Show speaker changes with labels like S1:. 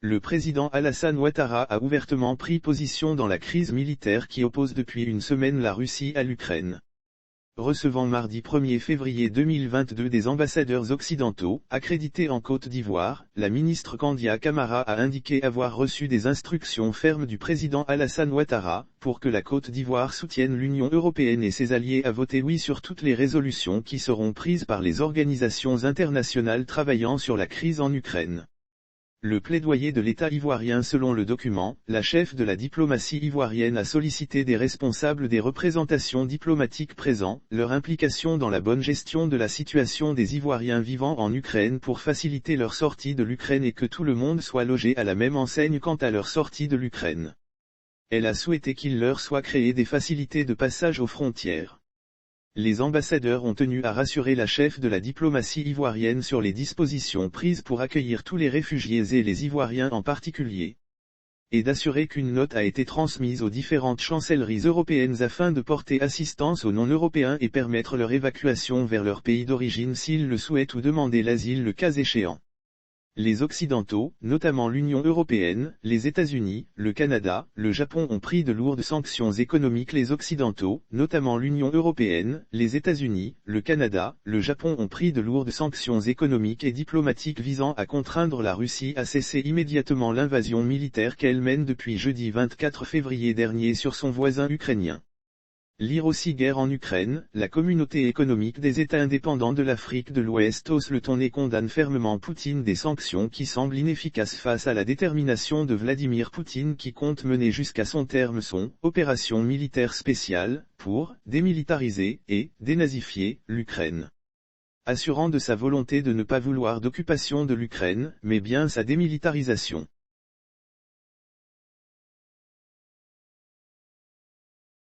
S1: Le président Alassane Ouattara a ouvertement pris position dans la crise militaire qui oppose depuis une semaine la Russie à l'Ukraine. Recevant mardi 1er février 2022 des ambassadeurs occidentaux, accrédités en Côte d'Ivoire, la ministre Kandia Camara a indiqué avoir reçu des instructions fermes du président Alassane Ouattara, pour que la Côte d'Ivoire soutienne l'Union européenne et ses alliés à voter oui sur toutes les résolutions qui seront prises par les organisations internationales travaillant sur la crise en Ukraine. Le plaidoyer de l'État ivoirien. Selon le document, la chef de la diplomatie ivoirienne a sollicité des responsables des représentations diplomatiques présents, leur implication dans la bonne gestion de la situation des Ivoiriens vivant en Ukraine pour faciliter leur sortie de l'Ukraine et que tout le monde soit logé à la même enseigne quant à leur sortie de l'Ukraine. Elle a souhaité qu'il leur soit créé des facilités de passage aux frontières. Les ambassadeurs ont tenu à rassurer la chef de la diplomatie ivoirienne sur les dispositions prises pour accueillir tous les réfugiés et les Ivoiriens en particulier. Et d'assurer qu'une note a été transmise aux différentes chancelleries européennes afin de porter assistance aux non-européens et permettre leur évacuation vers leur pays d'origine s'ils le souhaitent ou demander l'asile le cas échéant. Les Occidentaux, notamment l'Union européenne, les États-Unis, le Canada, le Japon ont pris de lourdes sanctions économiques. Les Occidentaux, notamment l'Union européenne, les États-Unis, le Canada, le Japon ont pris de lourdes sanctions économiques et diplomatiques visant à contraindre la Russie à cesser immédiatement l'invasion militaire qu'elle mène depuis jeudi 24 février dernier sur son voisin ukrainien. Lire aussi guerre en Ukraine, la communauté économique des États indépendants de l'Afrique de l'Ouest hausse le ton et condamne fermement Poutine. Des sanctions qui semblent inefficaces face à la détermination de Vladimir Poutine qui compte mener jusqu'à son terme son opération militaire spéciale, pour démilitariser et dénazifier l'Ukraine. Assurant de sa volonté de ne pas vouloir d'occupation de l'Ukraine, mais bien sa démilitarisation.